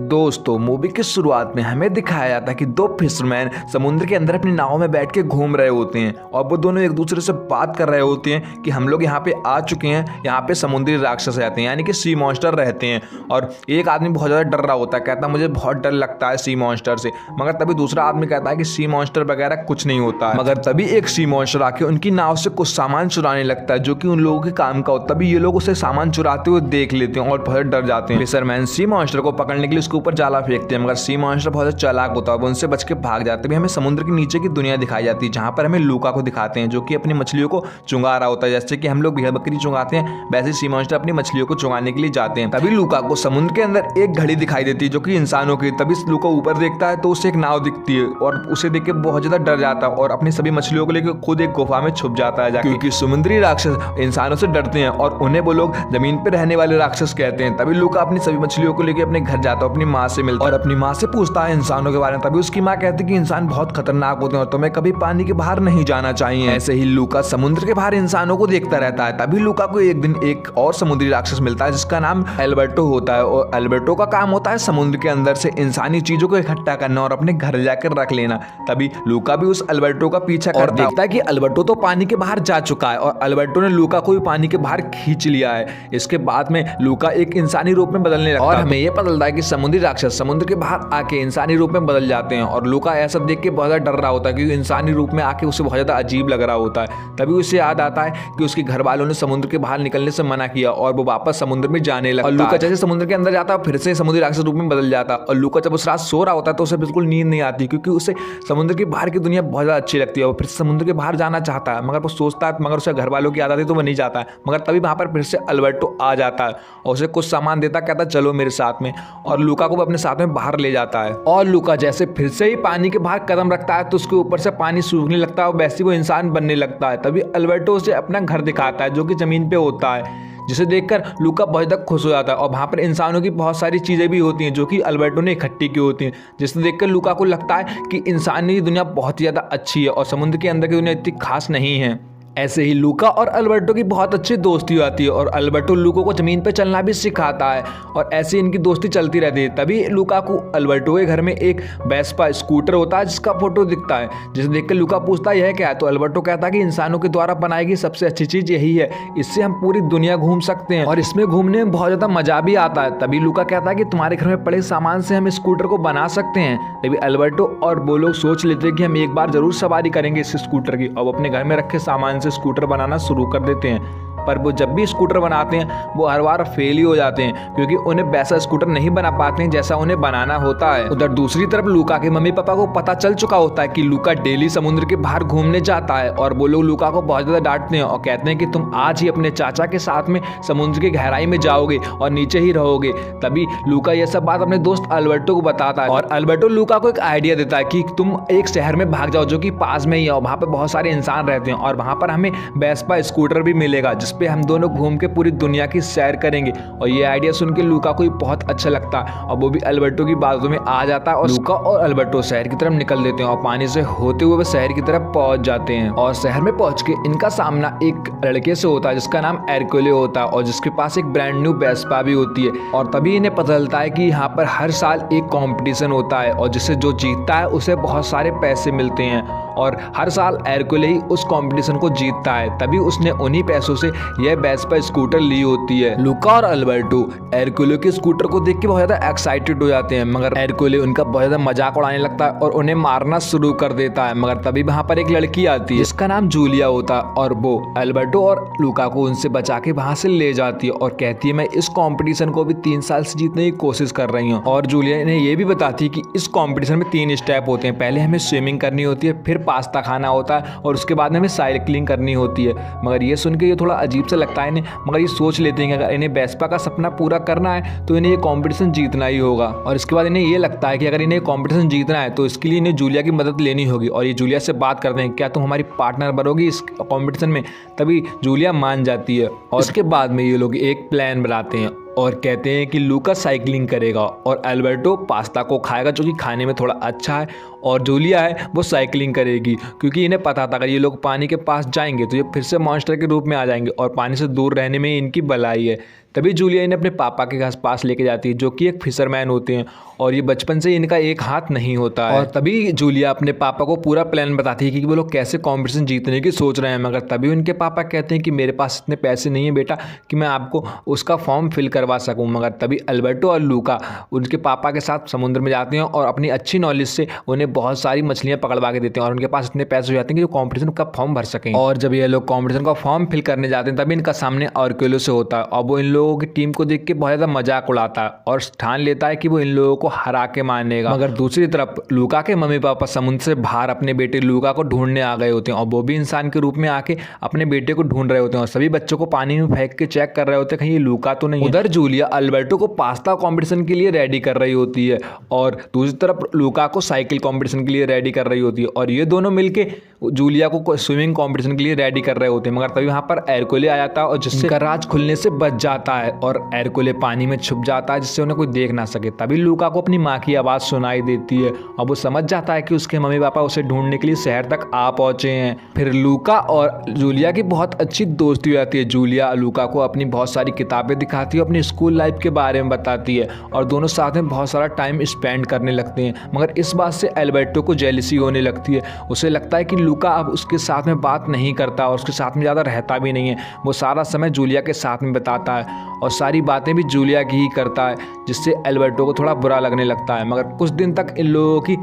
दोस्तों मूवी की शुरुआत में हमें दिखाया जाता है कि दो फिशरमैन समुद्र के अंदर अपनी नाव में बैठ के घूम रहे होते हैं और वो दोनों एक दूसरे से बात कर रहे होते हैं कि हम लोग यहाँ पे आ चुके हैं, यहाँ पे समुद्री राक्षस रहते हैं यानी कि सी मॉन्स्टर रहते हैं। और एक आदमी बहुत ज़्यादा डर रहा होता है, कहता है मुझे बहुत डर लगता है सी मॉन्स्टर से। मगर तभी दूसरा आदमी कहता है कि सी मॉन्स्टर वगैरह कुछ नहीं होता है। मगर तभी एक सी मॉन्स्टर आके उनकी नाव से कुछ सामान चुराने लगता है जो कि उन लोगों के काम का होता है। तभी ये लोग उसे सामान चुराते हुए देख लेते हैं और बहुत डर जाते हैं। फिशरमैन सी मॉन्स्टर को पकड़ने के लिए उसके ऊपर जाला फेंकते हैं, मगर सी मॉन्स्टर बहुत चालाक होता है, वो उनसे बच के भाग जाते हैं। हमें समुद्र के नीचे की दुनिया दिखाई जाती है जहाँ पर हमें लूका को दिखाते हैं जो कि अपनी मछलियों को चुंगा रहा होता है। जैसे कि हम लोग भेड़ बकरी चुंगाते हैं वैसे सी मॉन्स्टर अपनी मछलियों को चुंगाने के लिए जाते हैं। तभी लूका को समुद्र के अंदर एक घड़ी दिखाई देती है जो कि इंसानों की। तभी लूका ऊपर देखता है तो उसे एक नाव दिखती है और उसे देख के बहुत ज्यादा डर जाता है और अपनी सभी मछलियों को लेकर खुद एक गुफा में छुप जाता है क्योंकि समुद्री राक्षस इंसानों से डरते हैं और उन्हें वो लोग जमीन पर रहने वाले राक्षस कहते हैं। तभी लूका अपनी सभी मछलियों को लेकर अपने घर जाता है, अपनी माँ से मिलता है और अपनी माँ से पूछता है इंसानों के बारे में। तभी उसकी माँ कहती है कि इंसान बहुत खतरनाक होते हैं और तुम्हें कभी पानी के बाहर नहीं जाना चाहिए। ऐसे ही लूका समुद्र के बाहर इंसानों को देखता रहता है। तभी लूका को एक दिन एक और समुद्री राक्षस मिलता है जिसका नाम एल्बर्टो होता है और एल्बर्टो का काम होता है समुद्र के अंदर से इंसानी चीजों को इकट्ठा करना और अपने घर जाकर रख लेना। तभी लूका भी उस एल्बर्टो का पीछा करता है, देखता है कि एल्बर्टो तो पानी के बाहर जा चुका है और एल्बर्टो ने लूका को भी पानी के बाहर खींच लिया है। इसके बाद में लूका एक इंसानी रूप में बदलने लगता है और हमें यह पता चलता है कि समुद्री राक्षस समुद्र के बाहर आके इंसानी रूप में बदल जाते हैं और लूका ऐसा देख के बहुत ज्यादा डर रहा होता है क्योंकि इंसानी रूप में आके उसे बहुत ज्यादा अजीब लग रहा होता है। तभी उसे याद आता है कि उसके घर वालों ने समुद्र के बाहर निकलने से मना किया और वो वापस समुद्र में जाने लगता है। लूका जैसे समुद्र के अंदर जाता है फिर से समुद्री राक्षस रूप में बदल जाता है और लूका जब उस रात सो रहा होता है तो उसे बिल्कुल नींद नहीं आती क्योंकि उसे समुद्र के बाहर की दुनिया बहुत ज्यादा अच्छी लगती है। वो फिर समुद्र के बाहर जाना चाहता है मगर वो सोचता है, मगर उसे घर वालों की याद आती है तो वो नहीं जाता है। मगर तभी वहां पर फिर से एल्बर्टो आ जाता है और उसे कुछ सामान देता, कहता चलो मेरे साथ में, और लूका को अपने साथ में बाहर ले जाता है। और लूका जैसे फिर से ही पानी के बाहर कदम रखता है तो उसके ऊपर से पानी सूखने लगता है और वैसे वो इंसान बनने लगता है। तभी एल्बर्टो उसे अपना घर दिखाता है जो कि जमीन पे होता है, जिसे देखकर लूका बहुत ज्यादा खुश हो जाता है और वहाँ पर इंसानों की बहुत सारी चीज़ें भी होती हैं जो कि एल्बर्टो ने इकट्ठी की होती हैं, जिसे देखकर लूका को लगता है कि इंसानी दुनिया बहुत ही ज़्यादा अच्छी है और समुद्र के अंदर की दुनिया इतनी खास नहीं है। ऐसे ही लूका और एल्बर्टो की बहुत अच्छी दोस्ती होती है और एल्बर्टो लूका को ज़मीन पर चलना भी सिखाता है और ऐसे इनकी दोस्ती चलती रहती है। तभी लूका को एल्बर्टो के घर में एक वेस्पा स्कूटर होता है जिसका फोटो दिखता है, जिसे देखकर लूका पूछता है यह क्या है। तो एल्बर्टो कहता है कि इंसानों के द्वारा बनाई गई सबसे अच्छी चीज़ यही है, इससे हम पूरी दुनिया घूम सकते हैं और इसमें घूमने में बहुत ज़्यादा मजा भी आता है। तभी लूका कहता है कि तुम्हारे घर में पड़े सामान से हम स्कूटर को बना सकते हैं। तभी एल्बर्टो और वो लोग सोच लेते हैं कि हम एक बार जरूर सवारी करेंगे इस स्कूटर की और अपने घर में रखे सामान से स्कूटर बनाना शुरू कर देते हैं। पर वो जब भी स्कूटर बनाते हैं वो हर बार फेल ही हो जाते हैं क्योंकि उन्हें वैसा स्कूटर नहीं बना पाते हैं जैसा उन्हें बनाना होता है। उधर दूसरी तरफ लूका के मम्मी पापा को पता चल चुका होता है कि लूका डेली समुद्र के बाहर घूमने जाता है और वो लोग लूका को बहुत ज्यादा डांटते हैं और कहते हैं कि तुम आज ही अपने चाचा के साथ में समुद्र की गहराई में जाओगे और नीचे ही रहोगे। तभी लूका यह सब बात अपने दोस्त एल्बर्टो को बताता है और एल्बर्टो लूका को एक आइडिया देता है कि तुम एक शहर में भाग जाओ जो कि पास में ही है और वहाँ पर बहुत सारे इंसान रहते हैं और वहाँ पर हमें वेस्पा स्कूटर भी मिलेगा जिसपे हम दोनों घूम के पूरी दुनिया की सैर करेंगे। और ये आइडिया सुन के लूका को बहुत अच्छा लगता है और वो भी एल्बर्टो की बातों में आ जाता है और लूका और एल्बर्टो शहर की तरफ निकल देते हैं और पानी से होते हुए वो शहर की तरफ पहुंच जाते हैं। और शहर में पहुंच के इनका सामना एक लड़के से होता है जिसका नाम एरक्यूले होता है और जिसके पास एक ब्रांड न्यू वेस्पा भी होती है। और तभी इन्हें पता चलता है कि यहाँ पर हर साल एक कॉम्पिटिशन होता है और जिसे जो जीतता है उसे बहुत सारे पैसे मिलते हैं और हर साल एरक्यूले ही उस कॉम्पिटिशन को जीतता है। तभी उसने उन्हीं पैसों से यह वेस्पा स्कूटर ली होती है। लूका और एल्बर्टो एरक्यूले के स्कूटर को देख के बहुत ज्यादा एक्साइटेड हो जाते हैं मगर एरक्यूले उनका बहुत ज्यादा मजाक उड़ाने लगता है और उन्हें मारना शुरू कर देता है। मगर तभी वहां पर एक लड़की आती है जिसका नाम जूलिया होता है और वो एल्बर्टो और लूका को उनसे बचा के वहां से ले जाती है और कहती है मैं इस कॉम्पिटिशन को भी 3 साल से जीतने की कोशिश कर रही हूँ। और जूलिया ने ये भी बताती है कि इस कॉम्पिटिशन में 3 स्टेप होते हैं, पहले हमें स्विमिंग करनी होती है, फिर पास्ता खाना होता है और उसके बाद हमें साइकिलिंग करनी होती है। मगर ये सुन के ये थोड़ा अजीब सा लगता है इन्हें, मगर ये सोच लेते हैं कि अगर इन्हें वेस्पा का सपना पूरा करना है तो इन्हें ये कंपटीशन जीतना ही होगा। और इसके बाद इन्हें ये लगता है कि अगर इन्हें कंपटीशन जीतना है तो इसके लिए इन्हें जूलिया की मदद लेनी होगी और ये जूलिया से बात करते हैं क्या तुम हमारी पार्टनर बनोगी इस कंपटीशन में। तभी जूलिया मान जाती है और उसके बाद में ये लोग एक प्लान बनाते हैं और कहते हैं कि लूका साइकिलिंग करेगा और एल्बर्टो पास्ता को खाएगा जो कि खाने में थोड़ा अच्छा है और जूलिया है वो साइकिलिंग करेगी क्योंकि इन्हें पता था अगर ये लोग पानी के पास जाएंगे तो ये फिर से मॉन्स्टर के रूप में आ जाएंगे और पानी से दूर रहने में इनकी भलाई है। तभी जूलिया इन्हें अपने पापा के पास लेके जाती है, जो कि एक फिशरमैन होते हैं और ये बचपन से इनका एक हाथ नहीं होता है। और तभी जूलिया अपने पापा को पूरा प्लान बताती है कि वो लोग कैसे कंपटीशन जीतने की सोच रहे हैं, मगर तभी उनके पापा कहते हैं कि मेरे पास इतने पैसे नहीं है बेटा कि मैं आपको उसका फॉर्म फिल करवा सकूं। मगर तभी अल्बर्टो और लूका उनके पापा के साथ समुद्र में जाते हैं और अपनी अच्छी नॉलेज से उन्हें बहुत सारी मछलियां पकड़वा के देते हैं और उनके पास इतने पैसे हो जाते हैं कि वो कॉम्पिटिशन का फॉर्म भर सकें। और जब ये लोग कॉम्पिटिशन का फॉर्म फिल करने जाते हैं तभी इनका सामने अर्कुलस से होता है और वो इन लोगों की टीम को देख के बहुत ज़्यादा मजाक उड़ाता है और ठान लेता है कि वो इन लोगों को हरा के मानेगा। मगर दूसरी तरफ लूका के मम्मी पापा समुद्र से बाहर अपने बेटे लूका को ढूंढने आ गए होते हैं और वो भी इंसान के रूप में आके अपने बेटे को ढूंढ रहे होते हैं और सभी बच्चों को पानी में फेंक के चेक कर रहे होते हैं कहीं ये लूका तो नहीं है। उधर जूलिया अल्बर्टो को पास्ता कंपटीशन के लिए रेडी कर रही होती है और दूसरी तरफ लूका को साइकिल कंपटीशन के लिए रेडी कर रही होती है और ये दोनों मिलके जूलिया को स्विमिंग कंपटीशन के लिए रेडी कर रहे होते हैं। मगर तभी वहाँ पर एरकुले आ जाता है और जिससे इनका राज खुलने से बच जाता है और एरकुले पानी में छुप जाता है जिससे उन्हें कोई देख ना सके। तभी लूका को अपनी माँ की आवाज़ सुनाई देती है और वो समझ जाता है कि उसके मम्मी पापा उसे ढूंढने के लिए शहर तक आ पहुंचे हैं। फिर लूका और जूलिया की बहुत अच्छी दोस्ती हो जाती है। जूलिया लूका को अपनी बहुत सारी किताबें दिखाती है, अपनी स्कूल लाइफ के बारे में बताती है और दोनों साथ में बहुत सारा टाइम स्पेंड करने लगते हैं। मगर इस बात से अल्बर्टो को जेलसी होने लगती है। उसे लगता है कि लूका अब उसके साथ में बात नहीं करता और उसके साथ में ज़्यादा रहता भी नहीं है। वो सारा समय जूलिया के साथ में बिताता है और सारी बातें भी जूलिया की ही करता है, जिससे अल्बर्टो को थोड़ा बुरा लगने लगता है। मगर कुछ दिन तक इन लोगों की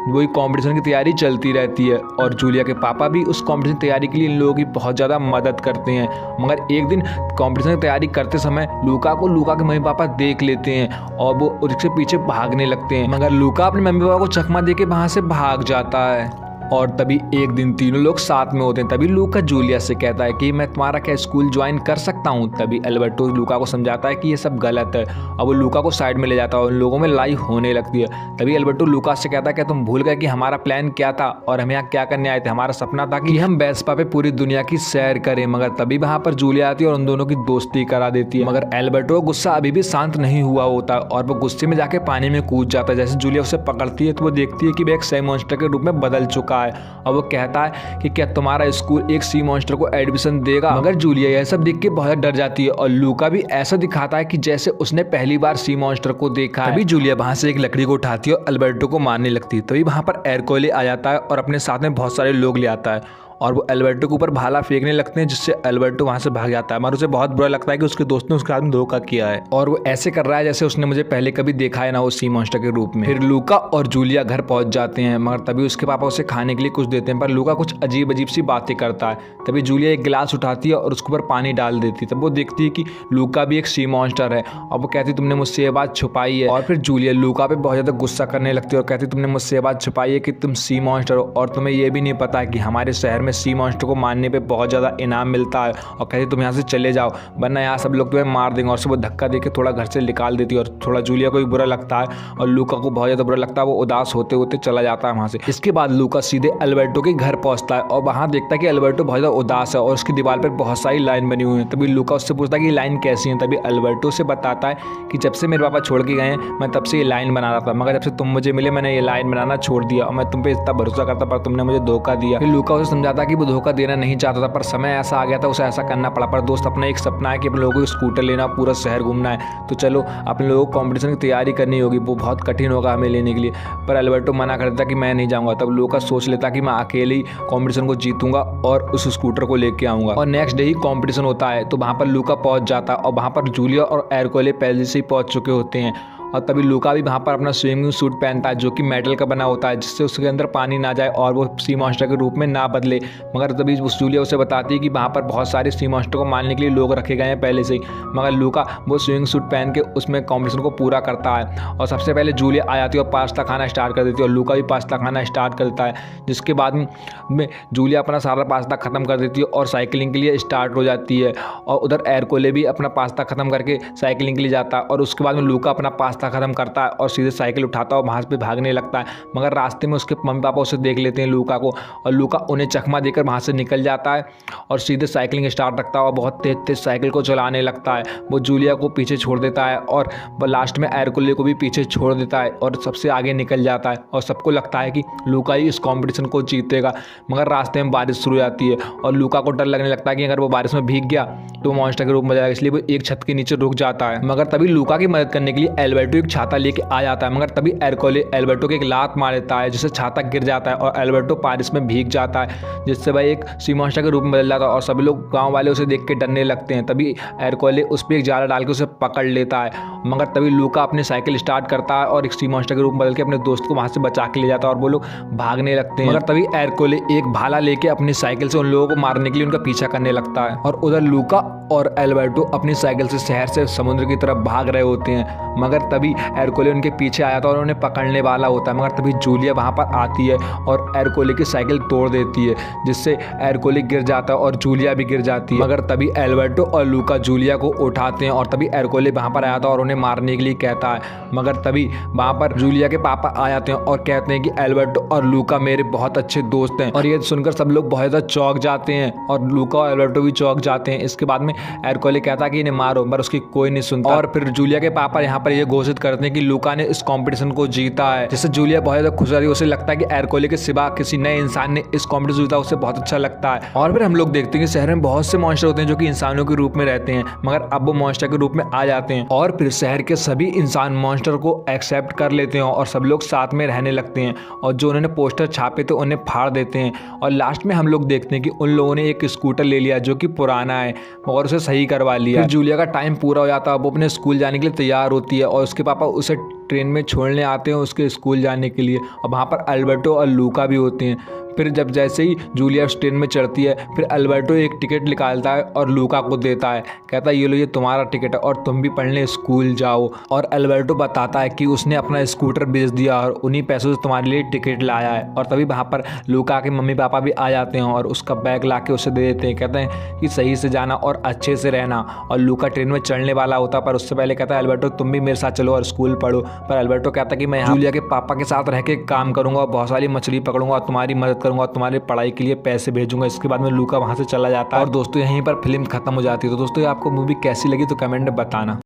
वही कंपटीशन की तैयारी चलती रहती है और जूलिया के पापा भी उस कंपटीशन की तैयारी के लिए इन लोगों की बहुत ज़्यादा मदद करते हैं। मगर एक दिन कंपटीशन की तैयारी करते समय लूका के मम्मी पापा देख लेते हैं और वो उसके पीछे भागने लगते हैं। मगर लूका अपने मम्मी पापा को चकमा दे के वहाँ से भाग जाता है और तभी एक दिन तीनों लोग साथ में होते हैं। तभी लूका जूलिया से कहता है कि मैं तुम्हारा क्या स्कूल ज्वाइन कर सकता हूँ। तभी अल्बर्टो लूका को समझाता है कि ये सब गलत है और वो लूका को साइड में ले जाता है और उन लोगों में लड़ाई होने लगती है। तभी अल्बर्टो लूका से कहता है कि तुम भूल गए कि हमारा प्लान क्या था और हम यहाँ क्या करने आए थे। हमारा सपना था कि हम वेस्पा पे पूरी दुनिया की सैर करें। मगर तभी वहाँ पर जूलिया आती है और उन दोनों की दोस्ती करा देती है। मगर अल्बर्टो का गुस्सा अभी भी शांत नहीं हुआ होता और वो गुस्से में जाके पानी में कूद जाता है। जैसे जूलिया उसे पकड़ती है तो वो देखती है कि वह एक सी मॉन्स्टर के रूप में बदल चुका है और वो कहता है कि क्या तुम्हारा स्कूल एक सी मॉन्स्टर को एडमिशन देगा। मगर जूलिया यह सब देख के बहुत डर जाती है और लूका भी ऐसा दिखाता है कि जैसे उसने पहली बार सी मॉन्स्टर को देखा है। तभी जूलिया वहां से एक लकड़ी को उठाती है और अल्बर्टो को मारने लगती है। तभी वहां पर एरकुले आ जाता है और अपने साथ में बहुत सारे लोग ले आता है और वो अल्बर्टो के ऊपर भाला फेंकने लगते हैं, जिससे अल्बर्टो वहां से भाग जाता है। मगर उसे बहुत बुरा लगता है कि उसके दोस्त ने उसके साथ में धोखा किया है और वो ऐसे कर रहा है जैसे उसने मुझे पहले कभी देखा है ना, वो सी मॉन्स्टर के रूप में। फिर लूका और जूलिया घर पहुंच जाते हैं मगर तभी उसके पापा उसे खाने के लिए कुछ देते हैं, पर लूका कुछ अजीब सी बातें करता है। तभी जूलिया एक गिलास उठाती है और उसके ऊपर पानी डाल देती है। तब वो देखती है कि लूका भी एक सी मॉन्स्टर है और वो कहती है तुमने मुझसे ये बात छुपाई है। और फिर जूलिया लूका पे बहुत ज़्यादा गुस्सा करने लगती है और कहती है तुमने मुझसे ये बात छुपाई है कि तुम सी मॉन्स्टर हो और तुम्हें ये भी नहीं पता है कि हमारे शहर में सी मॉन्स्टर को मारने पे बहुत ज़्यादा इनाम मिलता है। और कहती तुम यहाँ से चले जाओ वरना यहाँ सब लोग तुम्हें मार देंगे। और से वो धक्का देके थोड़ा घर से निकाल देती है और थोड़ा जूलिया को भी बुरा लगता है और लूका को बहुत ज़्यादा बुरा लगता है। वो उदास होते होते चला जाता है वहाँ से। इसके बाद लूका सीधे अल्बर्टो के घर पहुँचता है और वहाँ देखता है कि अल्बर्टो बहुत ज़्यादा उदास है और उसकी दीवार पर बहुत सारी लाइन बनी हुई है। तभी लूका उससे पूछता है कि लाइन कैसी है। तभी अल्बर्टो से बताता है कि जब से मेरे पापा छोड़ के गए हैं मैं तब से ये लाइन बना रहा था, मगर जब से तुम मुझे मिले मैंने ये लाइन बनाना छोड़ दिया और मैं तुम पे इतना भरोसा करता पर तुमने मुझे धोखा दिया। फिर लूका उसे समझाता कि वो धोखा देना नहीं चाहता था पर समय ऐसा आ गया था उसे ऐसा करना पड़ा। पर दोस्त अपना एक सपना है कि अपने लोगों को स्कूटर लेना, पूरा शहर घूमना है, तो चलो अपने लोगों को कंपटीशन की तैयारी करनी होगी, वो बहुत कठिन होगा हमें लेने के लिए। पर अल्बर्टो मना कर देता कि मैं नहीं जाऊँगा। तब लूका सोच लेता कि मैं अकेले ही कंपटीशन को जीतूंगा और उस स्कूटर को लेके आऊँगा। और नेक्स्ट डे ही कंपटीशन होता है तो वहाँ पर लूका पहुँच जाता है और वहाँ पर जूलिया और एरकुले पहले से ही पहुँच चुके होते हैं। और तभी लूका भी वहाँ पर अपना स्विमिंग सूट पहनता है जो कि मेटल का बना होता है, जिससे उसके अंदर पानी ना जाए और वो सी मॉन्स्टर के रूप में ना बदले। मगर तभी उस जूलिया उसे बताती है कि वहाँ पर बहुत सारे सी मॉन्स्टर को मारने के लिए लोग रखे गए हैं पहले से ही। मगर लूका वो स्विमिंग सूट पहन के उसमें कॉम्पिटिशन को पूरा करता है और सबसे पहले जूलिया आ जाती है और पास्ता खाना स्टार्ट कर देती है और लूका भी पास्ता खाना स्टार्ट कर देता है। जिसके बाद में जूलिया अपना सारा पास्ता ख़त्म कर देती है और साइकिलिंग के लिए स्टार्ट हो जाती है और उधर एरकुले भी अपना पास्ता ख़त्म करके साइकिलिंग के लिए जाता है। और उसके बाद में लूका अपना पास्ता रास्ता ख़त्म करता है और सीधे साइकिल उठाता है और वहाँ पे भागने लगता है। मगर रास्ते में उसके मम्मी पापा उसे देख लेते हैं, लूका को, और लूका उन्हें चकमा देकर वहाँ से निकल जाता है और सीधे साइकिलिंग स्टार्ट रखता है और बहुत तेज तेज साइकिल को चलाने लगता है। वो जूलिया को पीछे छोड़ देता है और लास्ट में एरकुले को भी पीछे छोड़ देता है और सबसे आगे निकल जाता है और सबको लगता है कि लूका ही इस कंपटीशन को जीतेगा। मगर रास्ते में बारिश शुरू हो जाती है और लूका को डर लगने लगता है कि अगर वो बारिश में भीग गया तो मॉन्स्टर के रूप में जाएगा, इसलिए वो एक छत के नीचे रुक जाता है। मगर तभी लूका की मदद करने के लिए एल्बर्टो एक छाता लेके आ जाता है, मगर तभी एरकुले एल्बर्टो के एक लात मार देता है जिससे छाता गिर जाता है और एल्बर्टो बारिश में भीग जाता है, जिससे भाई एक सी मॉन्स्टर के रूप में बदल जाता है और सभी लोग गाँव वाले उसे देख के डरने लगते हैं। तभी एरकुले उस पर एक जाला डाल के उसे पकड़ लेता है। मगर तभी लूका अपनी साइकिल स्टार्ट करता है और एक सी मॉन्स्टर के रूप में बदल के अपने दोस्त को वहाँ से बचा के ले जाता है और वो लोग भागने लगते हैं। मगर तभी एरकुले एक भाला लेके अपनी साइकिल से उन लोगों को मारने के लिए उनका पीछा करने लगता है और उधर लूका और एल्बर्टो अपनी साइकिल से शहर से समुद्र की तरफ भाग रहे होते हैं। मगर तभी एरकुले उनके पीछे आया था और उन्हें पकड़ने वाला होता है। मगर तभी जूलिया वहाँ पर आती है और एरकुले की साइकिल तोड़ देती है, जिससे एरकुले गिर जाता है और जूलिया भी गिर जाती है। मगर तभी एल्बर्टो और लूका जूलिया को उठाते हैं और तभी एरकुले वहाँ पर आया था और उन्हें मारने के लिए कहता है। मगर तभी वहाँ पर जूलिया के पापा आ जाते हैं और कहते हैं कि एल्बर्टो और लूका मेरे बहुत अच्छे दोस्त हैं, और ये सुनकर सब लोग बहुत ज़्यादा चौंक जाते हैं और लूका और एल्बर्टो भी चौंक जाते हैं। इसके बाद में एरकुले कहता है कि इन्हें मारो, पर उसकी कोई नहीं सुनता और फिर जूलिया के पापा यहाँ पर ये घोषित करते हैं कि लूका ने इस कंपटीशन को जीता है, जिससे जूलिया बहुत ज़्यादा खुश रही। उसे लगता है कि एरकुले के सिवा किसी नए इंसान ने इस कंपटीशन जीता, उसे बहुत अच्छा लगता है। और फिर हम लोग देखते हैं कि शहर में बहुत से मॉन्स्टर होते हैं जो कि इंसानों के रूप में रहते हैं, मगर अब वो मॉन्स्टर के रूप में आ जाते हैं और फिर शहर के सभी इंसान मॉन्स्टर को एक्सेप्ट कर लेते हैं और सब लोग साथ में रहने लगते हैं और जो उन्होंने पोस्टर छापे थे उन्हें फाड़ देते हैं। और लास्ट में हम लोग देखते हैं कि उन लोगों ने एक स्कूटर ले लिया जो कि पुराना है और उसे सही करवा लिया। फिर जूलिया का टाइम पूरा हो जाता है, वो अपने स्कूल जाने के लिए तैयार होती है और उसके पापा उसे ट्रेन में छोड़ने आते हैं उसके स्कूल जाने के लिए, और वहाँ पर एल्बर्टो और लूका भी होते हैं। फिर जब जैसे ही जूलिया उस ट्रेन में चढ़ती है, फिर एल्बर्टो एक टिकट निकालता है और लूका को देता है, कहता है ये लो, ये तुम्हारा टिकट है और तुम भी पढ़ने स्कूल जाओ। और एल्बर्टो बताता है कि उसने अपना स्कूटर बेच दिया और उन्हीं पैसों से तुम्हारे लिए टिकट लाया है। और तभी वहाँ पर लूका के मम्मी पापा भी आ जाते हैं और उसका बैग ला के उसे दे देते हैं, कहते हैं कि सही से जाना और अच्छे से रहना। और लूका ट्रेन में चढ़ने वाला होता पर उससे पहले कहता है एल्बर्टो तुम भी मेरे साथ चलो और स्कूल पढ़ो। पर एल्बर्टो कहता है कि मैं जूलिया के पापा के साथ रह के काम करूँगा और बहुत सारी मछली पकड़ूंगा और तुम्हारी मदद करूँगा, तुम्हारी पढ़ाई के लिए पैसे भेजूंगा। इसके बाद में लूका वहाँ से चला जाता है और दोस्तों यहीं पर फिल्म खत्म हो जाती है। तो दोस्तों आपको मूवी कैसी लगी तो कमेंट में बताना।